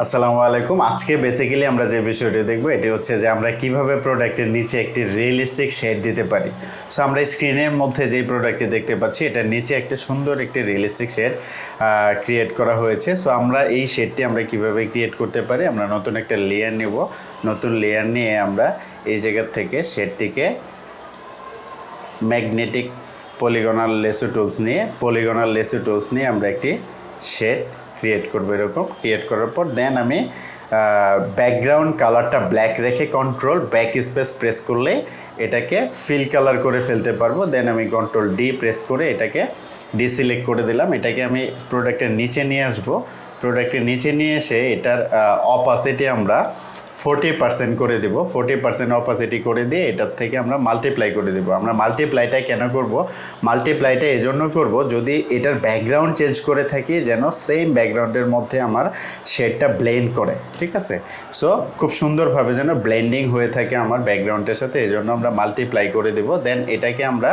আসসালামু আলাইকুম। আজকে বেসিক্যালি আমরা যে বিষয়টি দেখব এটি হচ্ছে যে আমরা কিভাবে প্রোডাক্টের নিচে একটি রিয়েলিস্টিক শেড দিতে পারি। সো আমরা স্ক্রিনের মধ্যে যেই প্রোডাক্টটি দেখতে পাচ্ছি এটার নিচে একটা সুন্দর একটি রিয়েলিস্টিক শেড ক্রিয়েট করা হয়েছে। সো আমরা এই শেডটি আমরা কিভাবে ক্রিয়েট করতে পারি, আমরা নতুন একটা লেয়ার নেব। নতুন লেয়ার নিয়ে আমরা এই জায়গা থেকে শেডটিকে ম্যাগনেটিক পলিগনাল লেসো টুলস নিয়ে আমরা একটি শেড ক্রিয়েট করবো। এরকম ক্রিয়েট করার পর দেন আমি ব্যাকগ্রাউন্ড কালারটা ব্ল্যাক রেখে কন্ট্রোল ব্যাক স্পেস প্রেস করলে এটাকে ফিল কালার করে ফেলতে পারবো। দেন আমি কন্ট্রোল ডি প্রেস করে এটাকে ডিসিলেক্ট করে দিলাম। এটাকে আমি প্রোডাক্টের নিচে নিয়ে আসবো। প্রোডাক্টের নিচে নিয়ে এসে এটার অপাসিটি আমরা 40% করে দেব। 40% অপাসিটি করে দিয়ে এটার থেকে আমরা মাল্টিপ্লাই করে দেব। আমরা মাল্টিপ্লাইটা কেন করব? মাল্টিপ্লাইটা এজন্য করব যদি এটার ব্যাকগ্রাউন্ড চেঞ্জ করে থাকি যেন সেম ব্যাকগ্রাউন্ডের মধ্যে আমার শেডটা ব্লেন্ড করে, ঠিক আছে? সো খুব সুন্দরভাবে যেন ব্লেন্ডিং হয়ে থাকে আমার ব্যাকগ্রাউন্ডের সাথে, এজন্য আমরা মাল্টিপ্লাই করে দেব। দেন এটাকে আমরা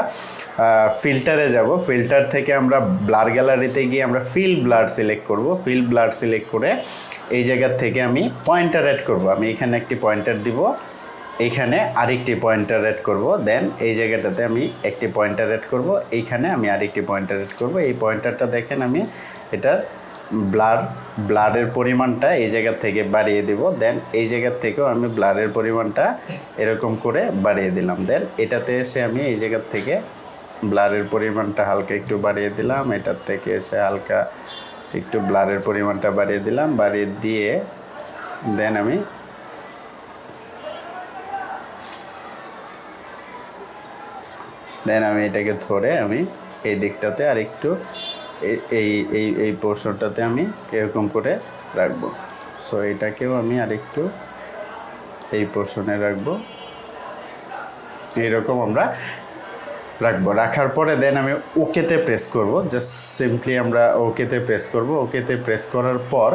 ফিল্টারে যাব। ফিল্টার থেকে আমরা ব্লার গ্যালারিতে গিয়ে আমরা ফিল ব্লার সিলেক্ট করব। ফিল ব্লার সিলেক্ট করে এই জায়গার থেকে আমি পয়েন্টার অ্যাড করব। আমি এখানে একটি পয়েন্টার দিব, এইখানে আরেকটি পয়েন্টার অ্যাড করব। দেন এই জায়গাটাতে আমি একটি পয়েন্টার অ্যাড করব, এইখানে আমি আরেকটি পয়েন্টার অ্যাড করব। এই পয়েন্টারটা দেখেন আমি এটার ব্লারের পরিমাণটা এই জায়গার থেকে বাড়িয়ে দেব। দেন এই জায়গার থেকেও আমি ব্লারের পরিমাণটা এরকম করে বাড়িয়ে দিলাম। দেন এটাতে এসে আমি এই জায়গার থেকে ব্লারের পরিমাণটা হালকা একটু বাড়িয়ে দিলাম। এটার থেকে এসে হালকা একটু ব্লারের পরিমাণটা বাড়িয়ে দিলাম। বাড়িয়ে দিয়ে দেন আমি এটাকে ধরে আমি এই দিকটাতে আর একটু এই পোর্শনটাতে আমি এরকম করে রাখবো। সো এটাকেও আমি আরেকটু এই পোর্শনে রাখবো। এইরকম আমরা রাখবো। রাখার পরে দেন আমি ওকেতে প্রেস করব। জাস্ট সিম্পলি আমরা ওকেতে প্রেস করব। ওকেতে প্রেস করার পর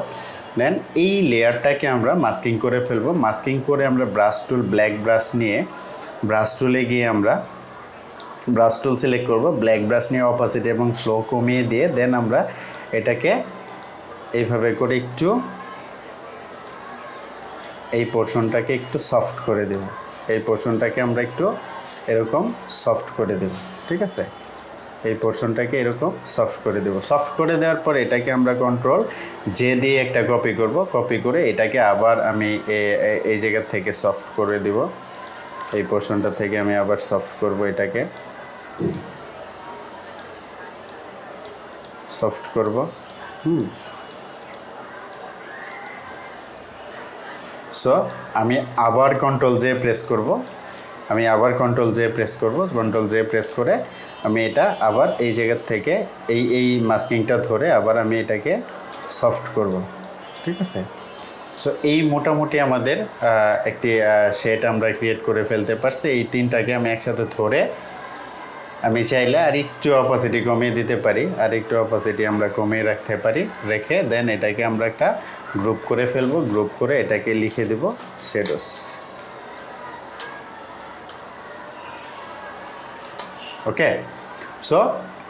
দেন এই লেয়ারটাকে আমরা মাস্কিং করে ফেলবো। মাস্কিং করে আমরা ব্রাশ টুল, ব্ল্যাক ব্রাশ নিয়ে ব্রাশ টুলে গিয়ে আমরা ব্রাশ টুল সিলেক্ট করব। ব্ল্যাক ব্রাশ নিয়ে অপাসিটি এবং ফ্লো কমিয়ে দিয়ে দেন আমরা এটাকে এইভাবে করে একটু এই পোর্শনটাকে একটু সফট করে দেব। এই পোর্শনটাকে আমরা একটু এরকম সফট করে দেব, ঠিক আছে? এই পোর্শনটাকে এরকম সফট করে দেব। সফট করে দেওয়ার পর এটাকে আমরা কন্ট্রোল জে দিয়ে একটা কপি করব। কপি করে এটাকে আবার আমি এই জায়গা থেকে সফট করে দেব। এই পোর্শনটা থেকে আমি আবার সফট করব, এটাকে সফট করব। সো আমি আবার কন্ট্রোল জে প্রেস করব। কন্ট্রোল জে প্রেস করে আমি এটা আবার এই জায়গার থেকে এই মাস্কিংটা ধরে আবার আমি এটাকে সফট করব, ঠিক আছে? সো এই মোটামুটি আমাদের একটি শেড আমরা ক্রিয়েট করে ফেলতে পারছি। এই তিনটাকে আমি একসাথে ধরে আমি চাইলে আর একটু অপাসিটি কমিয়ে দিতে পারি, আর একটু অপাসিটি আমরা কমিয়ে রাখতে পারি। রেখে দেন এটাকে আমরা একটা গ্রুপ করে ফেলবো। গ্রুপ করে এটাকে লিখে দেব শেডোস। ওকে, সো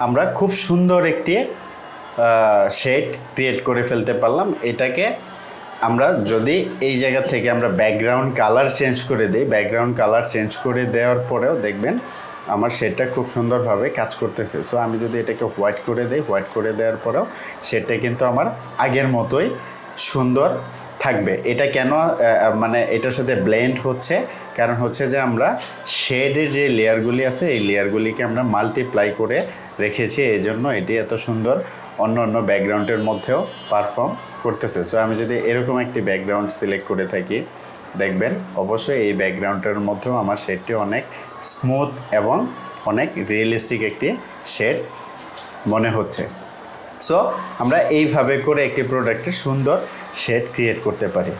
আমরা খুব সুন্দর একটি শেড ক্রিয়েট করে ফেলতে পারলাম। এটাকে আমরা যদি এই জায়গা থেকে আমরা ব্যাকগ্রাউন্ড কালার চেঞ্জ করে দিই, ব্যাকগ্রাউন্ড কালার চেঞ্জ করে দেওয়ার পরেও দেখবেন আমার শেডটা খুব সুন্দরভাবে কাজ করতেছে। সো আমি যদি এটাকে হোয়াইট করে দিই, হোয়াইট করে দেওয়ার পরেও শেডটা কিন্তু আমার আগের মতোই সুন্দর থাকবে। এটা কেন মানে এটার সাথে ব্লেন্ড হচ্ছে, কারণ হচ্ছে যে আমরা শেডের যে লেয়ারগুলি আছে এই লেয়ারগুলিকে আমরা মাল্টিপ্লাই করে রেখেছি, এই জন্য এটি এত সুন্দর অন্য অন্য ব্যাকগ্রাউন্ডের মধ্যেও পারফর্ম করতেছে। সো আমি যদি এরকম একটি ব্যাকগ্রাউন্ড সিলেক্ট করে থাকি দেখবেন অবশ্যই এই ব্যাকগ্রাউন্ডের মধ্যেও আমার শেডটি অনেক স্মুথ এবং অনেক রিয়েলিস্টিক একটি শেড মনে হচ্ছে। সো আমরা এইভাবে করে একটি প্রোডাক্টের সুন্দর শেড ক্রিয়েট করতে পারি।